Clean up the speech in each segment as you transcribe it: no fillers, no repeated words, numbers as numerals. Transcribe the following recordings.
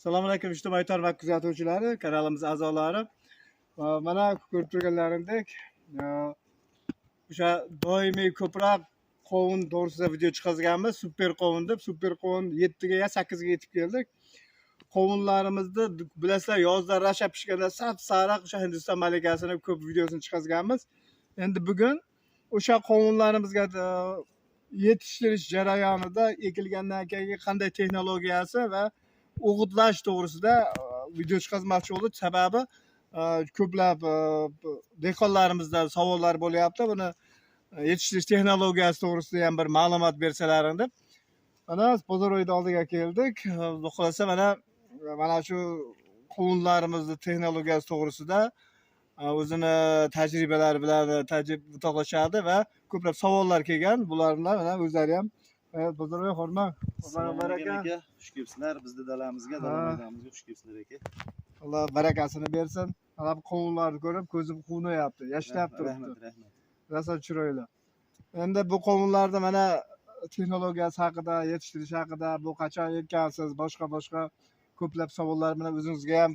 Assalomu alaykum ijtimoiy tarmoq kuzatuvchilari, kanalimiz a'zolari. Mana ko'rib turganlaringdek, o'sha doimiy ko'proq qovun to'g'risida video chiqazganmiz. Super qovun deb, super qovun 7 ga 8 ga yetib keldik. Qovunlarimizni bilasizlar, yozda rasha pishganda sap-sariq o'sha Hindiston malikasini ko'p videosini chiqazganmiz. Endi bugun o'sha qovunlarimizga yetishtirish jarayonida ekilgandan keyingi qanday texnologiyasi va o'g'itlash to'g'risida video chiqazmoqchi bo'ldik. Sababi ko'plab dehqonlarimizdan savollar bo'lyapti. Buni yetishtirish texnologiyasi to'g'risida ham bir ma'lumot bersalaring deb. Mana bozorda oldiga keldik. Xohlasa mana shu qovunlarimizni texnologiyasi to'g'risida o'zini tajribalari bilan o'rtoqlashadi va ko'plab savollar kelgan. Bularni mana o'zlari ham bozorga hormat. Baraka. Xush kelibsizlar bizning dalamizga, dalamizga xush kelibsizlar aka. Alloh barakasini bersin. Mana bu qovunlarni ko'rib ko'zim quvnayapti, yashnab turibdi. Rahmat. Rosa chiroyli. Endi bu qovunlarda mana texnologiyasi haqida, yetishtirish haqida, bu qachon ekkansiz, boshqa ko'plab savollar bilan o'zingizga ham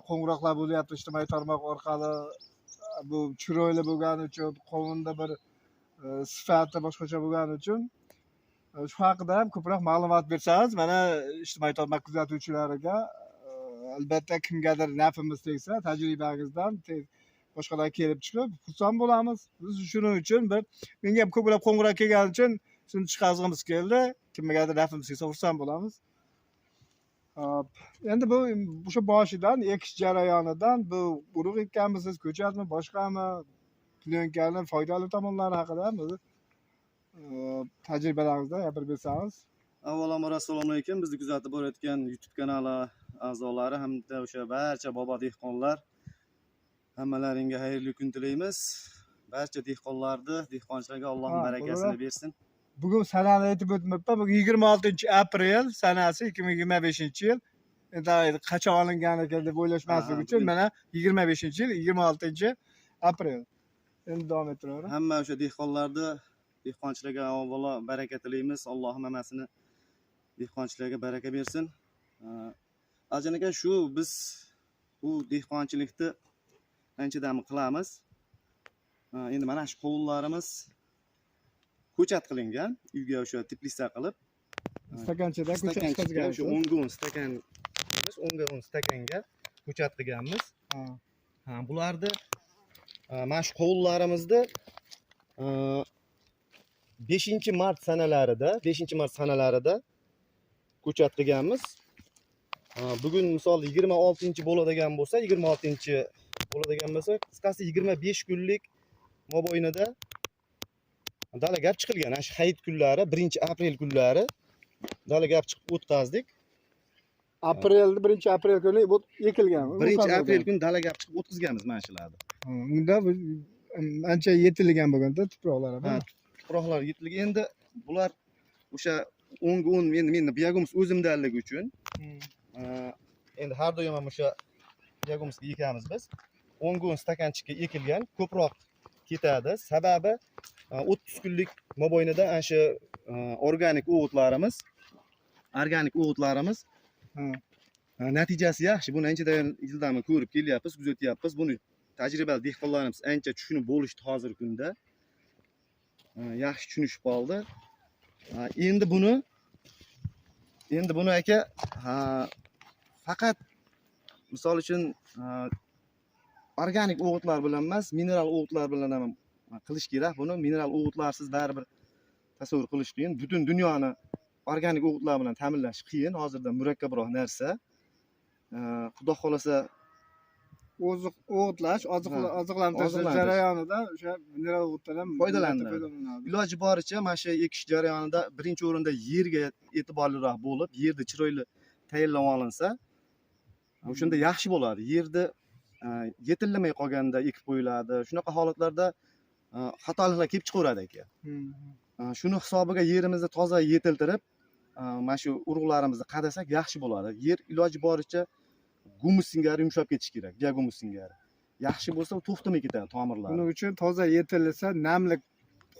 qo'ng'iroqlar bo'lyapti ijtimoiy tarmoq orqali. Bu chiroyli bo'lgani uchun, qovunda bir sifati boshqacha bo'lgani uchun shu haqida ham ko'proq ma'lumot bersangiz, mana ijtimoiy tarmoq kuzatuvchilariga albatta kimgadir nafimiz tegsa, tajribangizdan boshqalar kelib chiqib xursand bo'lamiz. Biz shuning uchun menga ham ko'plab qo'ng'iroq kelgani uchun shuni chiqarishimiz keldi. Kimgadir nafimiz tegsa xursand bo'lamiz. Endi bu o'sha boshidan ekish jarayonidan bu urug' ekkanmisiz, ko'chatmi, boshqami, plyonkaning foydali tomonlari haqida ham tajribalaringizdan gapirib bersangiz. Avvalambor assalomu alaykum. Bizni kuzatib borayotgan YouTube kanali a'zolari hamda o'sha barcha bobo dehqonlar, hammalaringga xayrli kun tilaymiz. Barcha dehqonlarni, dehqonchilarga Alloh barakasini bersin. Bugun sanani aytib o'tmayapman. Bugun 26-aprel sanasi 2025-yil. Endi qachon olingan ekan deb o'ylashmaslik uchun mana 25-yil 26-aprel. Endi davom ettiraver. Hamma o'sha dehqonlarni, dehqonchilarga avvalo baraka tilaymiz. Alloh hammasini dehqonchilarga baraka bersin. Aljan aka, shu biz bu dehqonchilikni anchadan qilamiz. Endi mana shu qovunlarimiz ko'chat qilingan, uyga o'sha teplitsa qilib, stakanchada ko'chat qilgan. O'sha 10 ga 10 stakan, 10 ga 10 stakanga ko'chat qilganmiz. Bularni mana shu qovunlarimizni 5-mart sanalarida ko'chat qilganmiz. Bugun misol 26 bo'ladigan bo'lsa, qisqasi 25 kunlik mobaynida dalaga chiqilgan. Ana shu hayit kunlari, 1-aprel kunlari dalaga chiqib o'tkazdik. 1-aprel kuni bu ekilgan. 1-aprel kuni dalaga chiqib o'tkazganmiz mana shularni. Unda ancha yetilgan bo'lganda tuproqlar. Tuproqlar yetilgan. Endi bular o'sha 10 ga 10 men biogumuz o'zimdanligi uchun endi har doim ham o'sha biogumuzga ekamiz biz. 10 ga 10 stakanchikka ekilgan, ko'proq ketadi. Sababi 30 kunlik mobaynida ana shu organik o'g'itlarimiz natijasi yaxshi. Buni anchadan yildan ko'rib kelyapmiz, kuzatyapmiz. Buni tajribali dehqonlarimiz ancha tushunib bo'lishdi hozirgi kunda. Yaxshi tushunishib qoldi. Endi buni aka faqat misol uchun organik o'g'itlar bilan emas, mineral o'g'itlar bilan ham qilish kerak. Buni mineral o'g'itlarsiz baribir tasavvur qilish qiyin. Butun dunyoni organik o'g'itlar bilan ta'minlash qiyin. Hozirda murakkabroq narsa. Xudo xolasa o'g'itlash, oziqlantirish jarayonida o'sha mineral o'g'itdan ham foydalaniladi. Iloji boricha mana shu ekish jarayonida birinchi o'rinda yerga e'tiborliroq bo'lib, yerni chiroyli tayyorlab olinsa, o'shanda yaxshi bo'ladi. Yerni yetillamay qolganda ekib qo'yiladi. Shunaqa holatlarda xatoliklar kelib chiqaveradi aka. Shuni hisobiga yerimizni toza yetiltirib, mana shu urug'larimizni qadasak yaxshi bo'ladi. Yer iloji boricha gumus singari yumshab ketish kerak, biogumus singari. Yaxshi bo'lsa to'xtamay ketadi tomirlar. Buning uchun toza yetilsa, namlik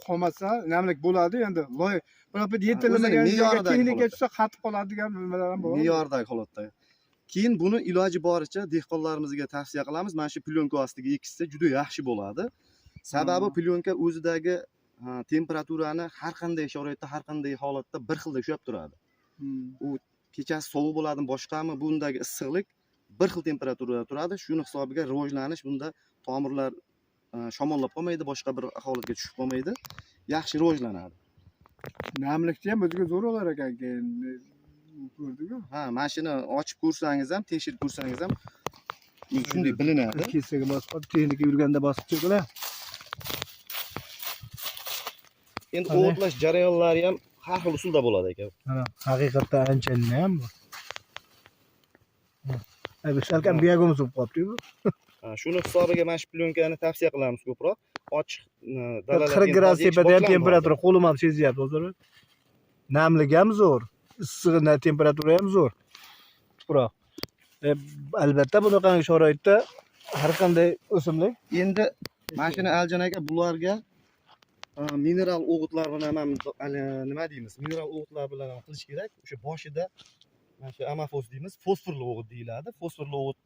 qolmasa namlik bo'ladi endi loy biroq o'zining yetilmagan joyga me'yoridagi texnika holatda. tushsa qatib qoladigan nimalar ham bor. Me'yordagi holatda. Keyin buni iloji boricha dehqonlarimizga tavsiya qilamiz. Mana shu plyonka ostiga ekishsa juda yaxshi bo'ladi. Sababi plyonka o'zidagi temperaturani har qanday sharoitda, har qanday holatda bir xilda ushlab turadi. U kechasi sovuq bo'ladimi, boshqami, bundagi issiqlik bir xil temperaturada turadi. Shuni hisobiga rivojlanish bunda tomirlar shamollab qolmaydi, boshqa bir holatga tushib qolmaydi. Yaxshi rivojlanadi. Namlikda ham o'ziga zo'r olar ekan keyin ko'rdik-ku. Ha, mashina ochib ko'rsangiz ham, tekshirib ko'rsangiz ham shunday bilinadi. Kesaga bosib qolib, texnika yurganda bosib chiqdilar. Endi o'g'itlash jarayonlari ham har xil usulda bo'ladi ekan. Mana haqiqatda anchayin ham bu. Biz salkam biyagimiz bo'lib qolibdi-ku. Shuni hisobiga mana shu plyonkani tavsiya qilamiz ko'proq. Ochiq 40 gradus tepada ham temperatura qo'lim ham sezyapti hozir. Namligi ham zo'r, issig'ina temperatura ham zo'r. Tuproq. Albatta bunaqa sharoitda har qanday o'simlik Endi mashina Aljan aka bularga mineral o'g'itlar bilan ham nima deymiz? Mineral o'g'itlar bilan ham qilish kerak. O'sha boshida mana shu amafos deymiz, fosforli o'g'it deyiladi. Fosforli o'g'it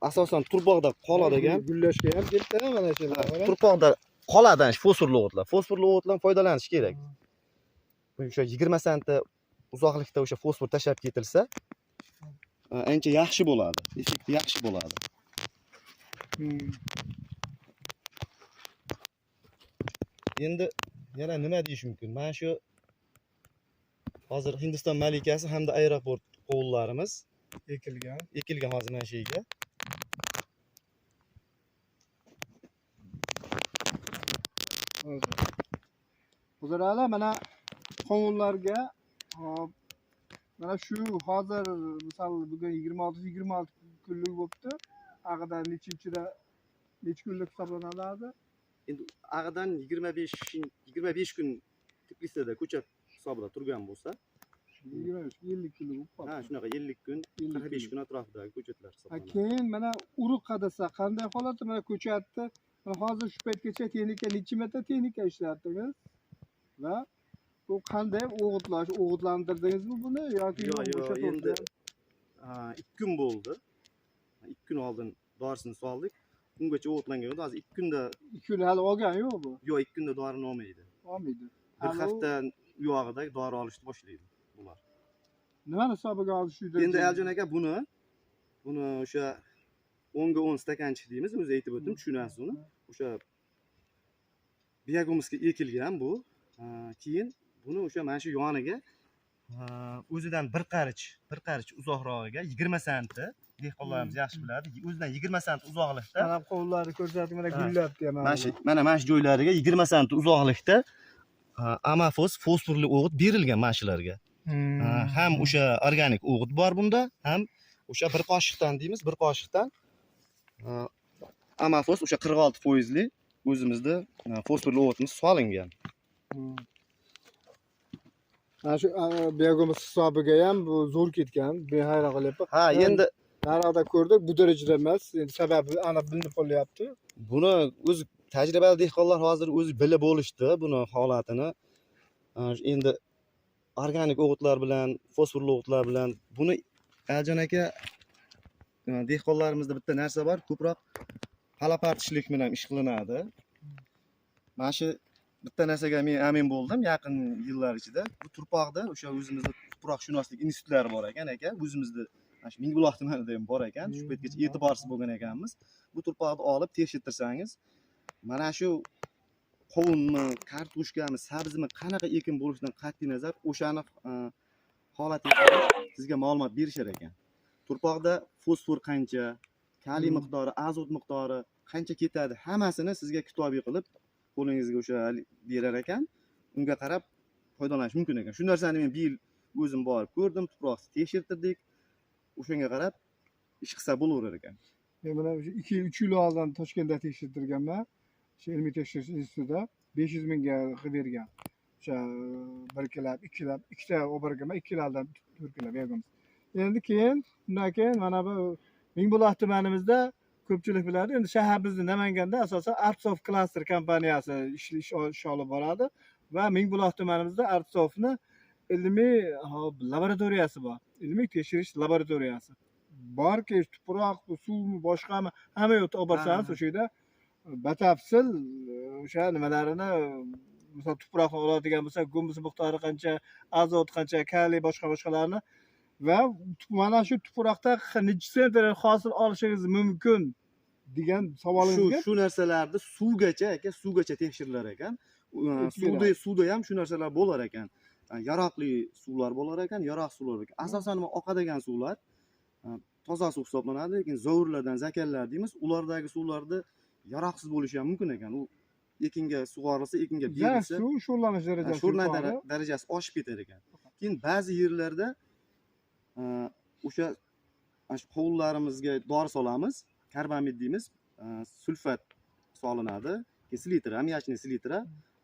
asosan turpoqda qoladigan, gullashga ham ketdi mana shu. turpoqda qoladi shu fosforli o'g'itlar. Fosforli o'g'itdan foydalanish kerak. O'sha 20 sm uzoqlikda o'sha fosfor tashlab ketilsa, ancha yaxshi bo'ladi. Effekti yaxshi bo'ladi. Endi yana nima deyish mumkin? Mana shu hozir Hindiston malikasi hamda aeroport qovunlarimiz ekilgan hozir mana shu yerga. Hozir hali mana qovunlarga hop mana shu hozir misol bugun 26 kunlik bo'libdi. Ag'idan nechinchida necha kunlik hisoblanadi? Endi ag'idan 25 kun Tbilsida ko'chat hisobida turgan bo'lsa, 50 kunlik bo'lib qoldi. ha, shunaqa 50 kun, 45 kun atrofidagi ko'chatlar hisoblanadi. Keyin mana urug' qadasa qanday holatda mana ko'chatni hozir shu paytgacha texnika necha marta texnika ishlatdingiz va bu qanday o'g'itlantirdingizmi buni yoki Yo'q, endi 2 kun bo'ldi. 2 kun oldin dorisini soldik. Ungacha o'g'itlangan edi. Hozir 2 kunda 2 kun hali olgan yo'q bu. yo'q, 2 kunda dorini olmaydi. Olmaydi. Bir hafta uyog'ida dori olishni boshlaydi bular. Nimani hisobiga olish uyda? Endi Aljan aka buni o'sha 10 ga 10 stakanchik deymiz, o'zi aytib o'tdim, tushunasiz uni. O'sha biyagomizga ekilgan bu. Keyin buni o'sha mana shu yoniga o'zidan bir qarich uzoqrog'iga 20 sm dehqonlarimiz yaxshi biladi. O'zidan 20 sm uzoqlikda mana qo'llarni ko'rsating, mana gullayapti ham. mana shu joylariga 20 sm uzoqlikda amafos fosforli o'g'it berilgan mana shularga. Ham o'sha organik o'g'it bor bunda, ham o'sha bir qoshiqdan deymiz, bir qoshiqdan amafos o'sha 46% o'zimizda fosforli o'g'itimiz solingan. Mana shu biyagomuz hisobiga ham bu zo'r ketgan. Men hayron qolyapman. Ha, endi narada ko'rdik, bu darajada emas. Endi sababi aniq bilinib qolyapti. buni o'zi tajribali dehqonlar hozir o'zi bilib bo'lishdi buni holatini. Endi organik o'g'itlar bilan, fosforli o'g'itlar bilan buni Aljan aka dehqonlarimizda bitta narsa bor, ko'proq palapartishlik bilan ish qilinadi. Mana shu bitta narsaga men amin bo'ldim yaqin yillar ichida. Bu turpoqda o'sha o'zimizda tuproqshunoslik institutlari bor ekan aka. O'zimizda mana shu Mingbuloq tumanida ham bor ekan. Shu paytgacha e'tiborsiz bo'lgan ekanmiz. Bu turpoqni olib tekshirtirsangiz, mana shu qovunmi, kartoshkami, sabzimi qanaqa ekin bo'lishidan qat'iy nazar o'shani holatiga sizga ma'lumot berishar ekan. Turpoqda fosfor qancha, kaliy miqdori, azot miqdori qancha ketadi, hammasini sizga kitobiy qilib qo'lingizga o'sha berar ekan. Unga qarab foydalanish mumkin ekan. Shu narsani men bir yil o'zim borib ko'rdim, tuproqni tekshirtirdik. O'shanga qarab ish qilsa bo'laverar ekan. Men mana 2-3 yil oldin Toshkentda tekshirtirganman. Shu ilmiy tekshirish institutida 500 mingga qilib bergan. O'sha 1 kilo, 2 kilo, ikkita oberganman, 2 kilodan 4 kilo berganmiz. Endi keyin, undan keyin mana bu Mingbuloq tumanimizda ko'pchilik biladi. Endi shaharimizni Namanganda asosan Artsoft Cluster kompaniyasi ish olib boradi va Mingbuloq tumanimizda Artsoftni ilmiy laboratoriyasi bor. Ilmiy tekshirish laboratoriyasi. Borki, tuproq, suvmi, boshqami hamma yoqda olib borsangiz o'sha yerda batafsil o'sha nimalarini misol tuproqni oladigan bo'lsa, gumus miqdori qancha, azot qancha, kaliy boshqalarni va mana shu tuproqda necha sentner hosil olishingiz mumkin degan savolingizga shu narsalarni suvgacha tekshirilar ekan. Suvda ham shu narsalar bo'lar ekan. Yaroqli suvlar bo'lar ekan, yaroq suvlar ekan. Asosan oqadigan suvlar toza suv hisoblanadi, lekin zovurlardan zakallar deymiz, ulardagi suvlarda yaroqsiz bo'lishi ham mumkin ekan. U ekinga sug'orilsa, ekinga berilsa, suv sho'rlanish darajasi darajasi oshib ketar ekan. Keyin ba'zi yerlarda o'sha qovunlarimizga dori solamiz, karbamid deymiz, sulfat solinadi, selitra, ammiachniy selitra,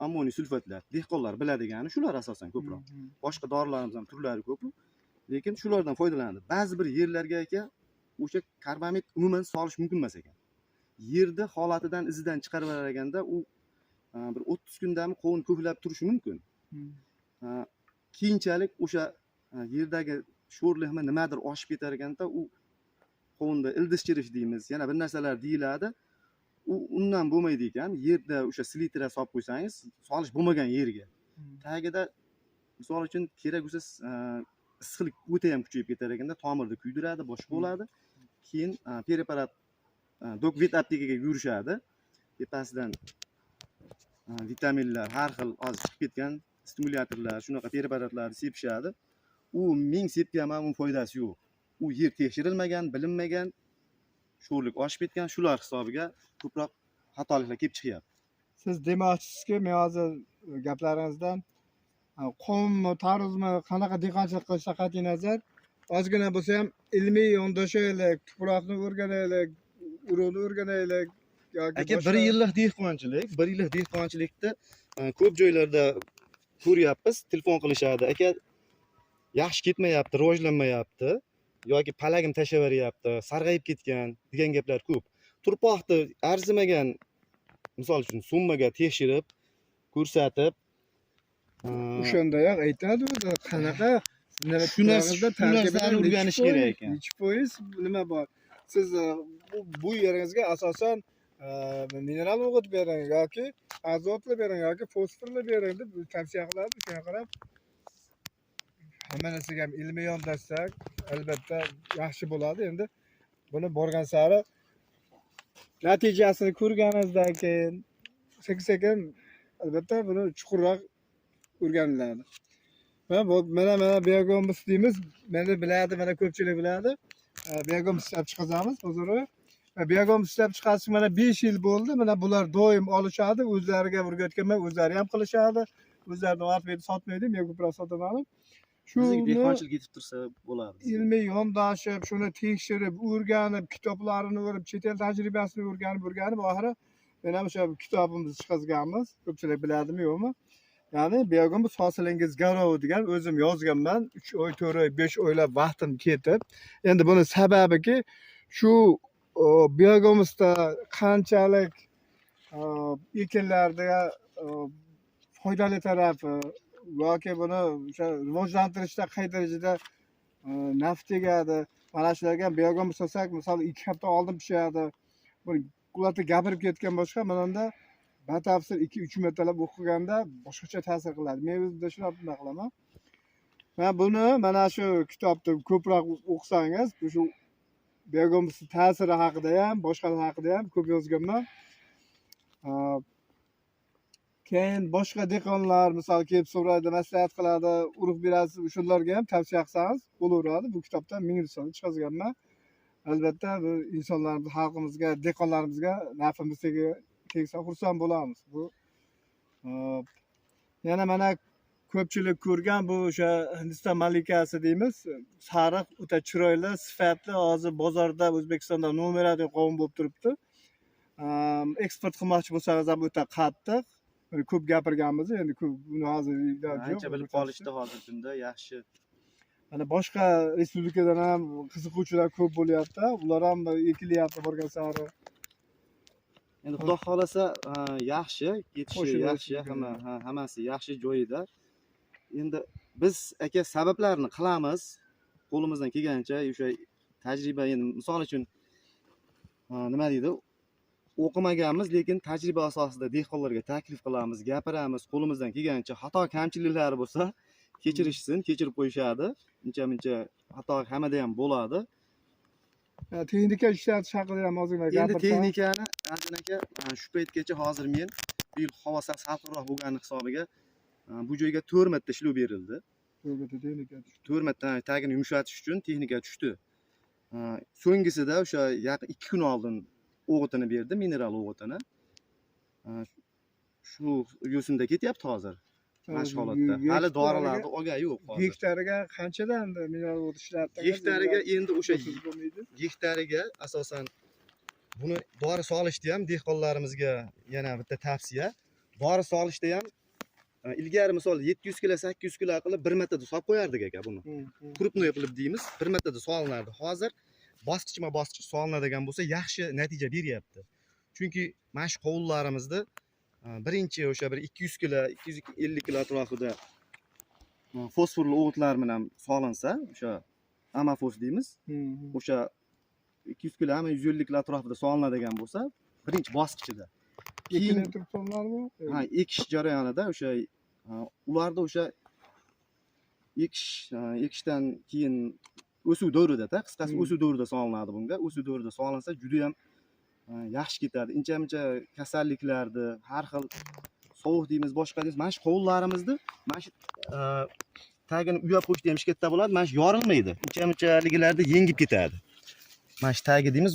ammoniy sulfatlar. Dehqonlar biladigani shular asosan ko'proq. Boshqa dorilarimiz ham turlari ko'p, lekin shulardan foydalanadi. Ba'zi bir yerlarga aka o'sha karbamid umuman solish mumkin emas ekan. Yerda holatidan izidan chiqarib olganda u bir 30 kundami qovun ko'plab turishi mumkin. Keyinchalik o'sha yerdagi sho'rlikmi nimadir oshib ketar ekanda, u qovunda ildiz chirish deymiz, yana bir narsalar deyiladi. U undan bo'lmaydi ekan. Yerda o'sha selitra solib qo'ysangiz, solish bo'lmagan yerga. Tagida misol uchun kerak bo'lsa issiqlik o'ta ham kuchayib ketar ekanda, tomirni kuydiradi, boshqa bo'ladi. Keyin preparat vet aptekaga yurishadi. Tepasidan vitaminlar, har xil hozir chiqib ketgan stimulyatorlar, shunaqa preparatlarni sepishadi. U ming sepgan ham foydasi yo'q. U yer tekshirilmagan, bilinmagan, sho'rlik oshib ketgan, shular hisobiga ko'proq xatoliklar kelib chiqyapti. Siz demoqchisizki, men hozir gaplaringizdan qovunmi, tarvuzmi, qanaqa dehqonchilik qilishdan qat'iy nazar ozgina bo'lsa ham ilmiy yondashaylik, tuproqni o'rganaylik, urug'ni o'rganaylik yoki aka 1 yillik dehqonchilikda ko'p joylarda ko'ryapmiz, telefon qilishadi. Aka yaxshi ketmayapti, rivojlanmayapti yoki palagim tashlab beryapti, sarg'ayib ketgan degan gaplar ko'p. Turpoqni arzimagan, misol uchun summaga tekshirib, ko'rsatib, o'shandayoq aytadi o'zi qanaqa shu narsani o'rganish kerak ekan. 3% nima bor? Siz bu yeringizga asosan mineral o'g'it bering yoki azotli bering yoki fosforli bering deb tavsiya qiladi. Shunga qarab hamma narsaga ham ilmiy yondashsak albatta yaxshi bo'ladi. Endi buni borgan sari natijasini ko'rganingizdan keyin sekin albatta buni chuqurroq o'rganiladi. Mana biogomus deymiz. Meni biladi, mana ko'pchilik biladi. Biogomus ishlab chiqazamiz hozir. Biogomus ishlab chiqarish mana 5 yil bo'ldi. Mana bular doim olishadi, o'zlariga o'rgatganman, o'zlari ham qilishadi. O'zlaridan ortmaydi, sotmaydi, men ko'proq sotaman. Bizning dehqonchilik yetib tursa bo'ladi. Ilmiy yondashib, shuni tekshirib, o'rganib, kitoblarini o'rib, chet el tajribasini o'rganib, oxiri men ham o'sha kitobimizni chiqazganmiz. Ko'pchilik biladimi, yo'qmi? Ya'ni biogomus hosilingiz garov degan o'zim yozganman. 3 oy, 4 oy, 5 oylab vaqtim ketib. Endi buni sababiki shu biogomusda qanchalik ekinlarda foydali tarafi yoki buni o'sha rivojlantirishda qay darajada naf tegadi. Mana shularga biogomus olsak, misol 2 hafta oldin pishadi. Bularni gapirib ketgan boshqa, mana batafsil 2-3 martalab o'qiganda boshqacha ta'sir qiladi. Men o'zimda shuni qilaman. Va buni mana shu kitobda ko'proq o'qisangiz, shu biogomus ta'siri haqida ham, boshqalar haqida ham ko'p yozganman. Keyin boshqa dehqonlar misol kelib so'raydi, maslahat qiladi, urug' berasiz, shularga ham tavsiya qilsangiz bo'laveradi. Bu kitobdan 1000 risola chiqazganman. Albatta bu insonlarimiz, xalqimizga, dehqonlarimizga nafimiz tegsa xursand bo'lamiz. Bu yana mana ko'pchilik ko'rgan bu o'sha Hindiston malikasi deymiz. Sariq, o'ta chiroyli, sifatli, hozir bozorda O'zbekistonda nomerali qovun bo'lib turibdi. Eksport qilmoqchi bo'lsangiz ham o'ta qattiq. Ko'p gapirganmiz, endi buni hozir iloji yo'q. Ancha bilib qolishdi hozir kunda yaxshi. Mana boshqa respublikadan ham qiziquvchilar ko'p bo'lyapti. Ular ham ekilyapti borgan sari. Endi Xudo xolasa yaxshi, ketishi Qo'shilib yaxshi, o'tishgan. hammasi yaxshi joyida. Endi biz aka sabablarni qilamiz. Qo'limizdan kelgancha o'sha tajriba endi misol uchun nima deydi? O'qimaganmiz, lekin tajriba asosida dehqonlarga taklif qilamiz, gapiramiz, qo'limizdan kelgancha xato kamchiliklari bo'lsa kechirishsin, kechirib qo'yishadi. Uncha-muncha xato hammada ham bo'ladi. Texnika ishlatish haqida ham ozgina Endi gapirsa. texnikani Azin aka shu paytgacha hozir men bu yil havo salqinroq bo'lgani hisobiga bu joyga 4 marta ishlov berildi. Texnika. 4 marta tagini yumshatish uchun texnika tushdi. So'nggisida o'sha yaqin 2 kun oldin o'g'itini berdi, mineral o'g'itini. Shu yo'sinda ketyapti hozir. Mana shu holatda. Hali dorilarni olgani yo'q hozir. Hektariga qanchadan mineral o'g'it ishlatdi? Hektariga endi o'sha hektariga asosan buni dori solishda ham dehqonlarimizga yana bitta tavsiya. Dori solishda ham ilgari misol 700 kilo, 800 kilo qilib bir martada solib qo'yardik aka buni. Krupnoy qilib deymiz, bir martada solinardi. Hozir bosqichma-bosqich solinadigan bo'lsa yaxshi natija beryapti. Chunki mana shu qovunlarimizda birinchi o'sha bir 200 kilo, 250 kilo atrofida fosforli o'g'itlar bilan solinsa, o'sha amafos deymiz. O'sha 200 kilo ham 150 kilo atrofida solinadigan bo'lsa, birinchi bosqichida. Keyin ekish jarayonida o'sha ularda o'sha ekishdan keyin o'suv davrida, qisqasi o'suv davrida solinadi bunga. O'suv davrida solinsa juda ham yaxshi ketadi. Incha-muncha kasalliklarni, har xil sovuq deymiz, boshqa deymiz. Mana shu qovunlarimizni mana shu tagini uyab qo'yishda ham katta bo'ladi. Mana shu yorilmaydi. Incha-munchaliklarda yengib ketadi. Mana shu tagi deymiz,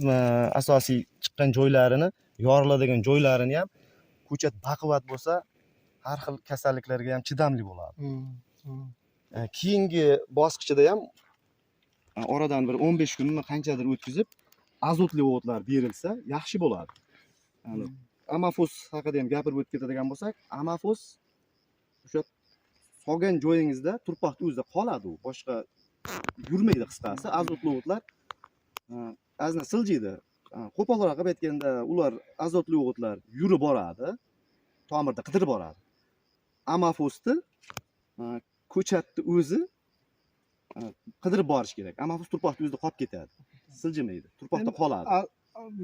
asosiy chiqqan joylarini, yoriladigan joylarini ham ko'chat baquvvat bo'lsa, har xil kasalliklarga ham chidamli bo'ladi. Keyingi bosqichida ham oradan bir 15 kunni qanchadir o'tkazib, azotli o'g'itlar berilsa yaxshi bo'ladi. Amafos haqida ham gapirib o'tib ketadigan bo'lsak, amafos o'sha solgan joyingizda turpoqning o'zida qoladi u, boshqa yurmaydi qisqasi. Azotli o'g'itlar azna siljiydi. Qo'polroq qilib aytganda, ular azotli o'g'itlar yurib boradi, tomirda qidirib boradi. Amafosni ko'chatni o'zi qidirib borish kerak. Amafos turpoqning o'zida qolib ketadi. Siljimaydi, turpoqda qoladi.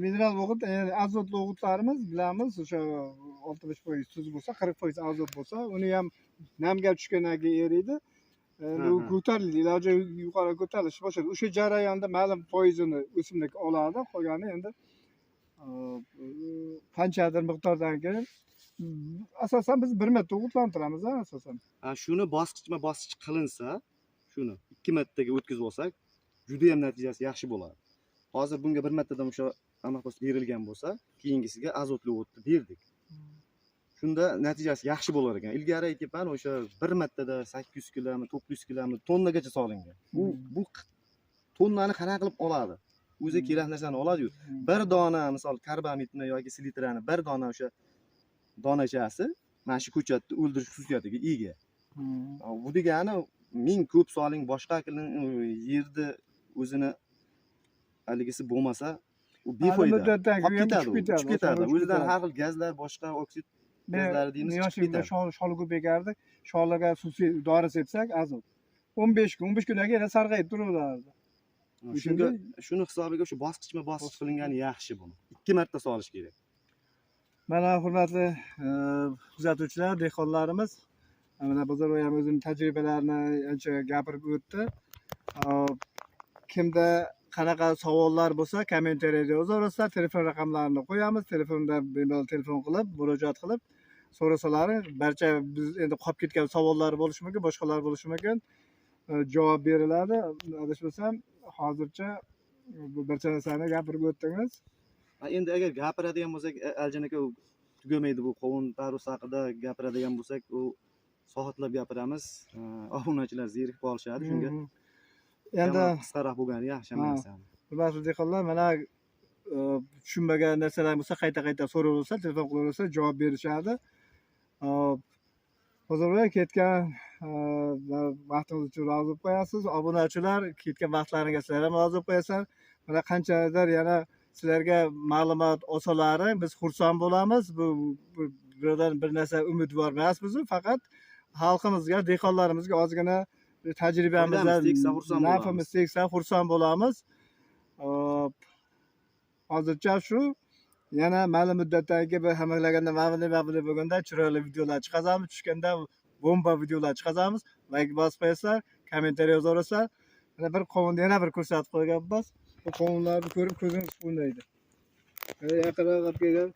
Mineral o'g'it, ya'ni azotli o'g'itlarimiz bilamiz, o'sha 60% tuz bo'lsa, 40% azot bo'lsa, uni ham namga tushgandan keyin eriydi. Endi u ko'tarildi, iloji yuqori ko'tarilish boshlaydi. O'sha jarayonda ma'lum foizini o'simlik oladi, qolgani endi qanchadir miqdordan keyin asosan biz bir marta o'g'itlantiramiz asosan. Shuni bosqichma-bosqich qilinsa, shuni 2 martaga o'tkazib olsak, juda ham natijasi yaxshi bo'ladi. Hozir bunga bir martadan o'sha amafos berilgan bo'lsa, keyingisiga azotli o'g'itni berdik. Shunda natijasi yaxshi bo'lar ekan. Ilgari aytibman, o'sha bir martada 800 kilomi, 900 kilomi, tonnagacha solingan. Bu tonnani qanaqa qilib oladi? O'zi kerak narsani oladi-yu. Bir dona, misol karbamitni yoki silitrani bir dona o'sha donachasi mana shu ko'chatni o'ldirish xususiyatiga ega. Bu degani ming ko'p soling, boshqa yerni o'zini haligisi bo'lmasa, u befoyda qolib ketadi. O'zidan har xil gazlar, boshqa oksid gazlari deymiz, chiqib ketadi. Sholi ko'paygardi. Sholiga xususiy dori sepsak, azot 15 kundan keyin sarg'ayib turaveradi. Shuni hisobiga o'sha bosqichma-bosqich qilingani yaxshi buni. 2 marta solish kerak. Mana hurmatli kuzatuvchilar, dehqonlarimiz, mana Bozorboy ham o'zining tajribalarini ancha gapirib o'tdi. Kimda qanaqa savollar bo'lsa, kommentariyada yozaverasizlar, telefon raqamlarini qo'yamiz. Telefonda bemalol telefon qilib, murojaat qilib so'rasalar, barcha biz endi qolib ketgan savollar bo'lishi mumkin, boshqalar bo'lishi mumkin. Javob beriladi. Adashmasam, hozircha bu barcha narsani gapirib o'tdingiz. Endi agar gapiradigan bo'lsak, Aljan aka tugamaydi bu qovun tarus haqida gapiradigan bo'lsak, u soatlab gapiramiz. Obunachilar zerikib qolishadi, shunga. Endi qisqaroq bo'lgani yaxshi narsani. Hurmatli dehqonlar, mana tushunmagan narsalar bo'lsa, qayta-qayta so'raversa, telefon qilaversa, javob berishadi. Hozir ketgan vaqtimiz uchun rozi bo'lib qo'yasiz. Obunachilar ketgan vaqtlaringizga sizlar ham rozi bo'lib qo'yasizlar. Mana qanchadir yana sizlarga ma'lumot olsalaring biz xursand bo'lamiz. Buradan bir narsa umidvor emasmiz, faqat xalqimizga, dehqonlarimizga ozgina tajribamizdan nafimiz tegsa xursand bo'lamiz. Hozircha shu. Yana ma'lum muddatdan keyin bir hammalaganda ma'muli bo'lganda chiroyli videolar chiqazamiz. Tushganda bomba videolar chiqazamiz. Like bosib qo'yasizlar, kommentariy yozaverasizlar. Mana bir qovunni yana bir ko'rsatib qo'yganmiz. Bu qovunlarni ko'rib ko'zingiz quvnaydi. Yaqinroq olib kelgan.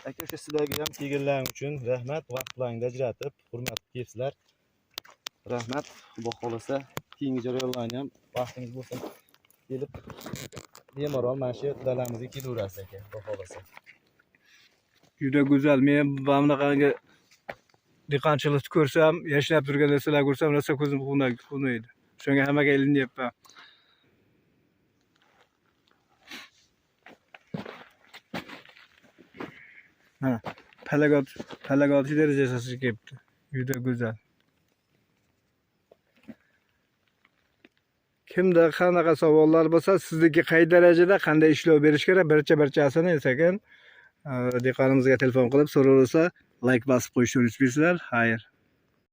Aka, o'sha sizlarga ham kelganlaring uchun rahmat. Vaqtlaringni ajratib, hurmat qilibsizlar. Rahmat. Xudo xolasa, keyingi jarayonlarni ham vaqtingiz bo'lsin. Kelib bemalol mana shu dalarimizga kelaverasiz aka, xudo xolasa. Juda go'zal. Men bunaqangi dehqonchilikni ko'rsam, yashnab turgan narsalar ko'rsam, rosa ko'zim quvnaydi. Shunga hammaga ilinyapman. Ha, palagot darajasiga kelibdi. Juda go'zal. Kimda qanaqa savollar bo'lsa, sizniki qay darajada, qanday ishlov berish kerak, barchasini sekin dehqonimizga telefon qilib so'raversa, like bosib qo'yishni unutmaysizlar. Xayr.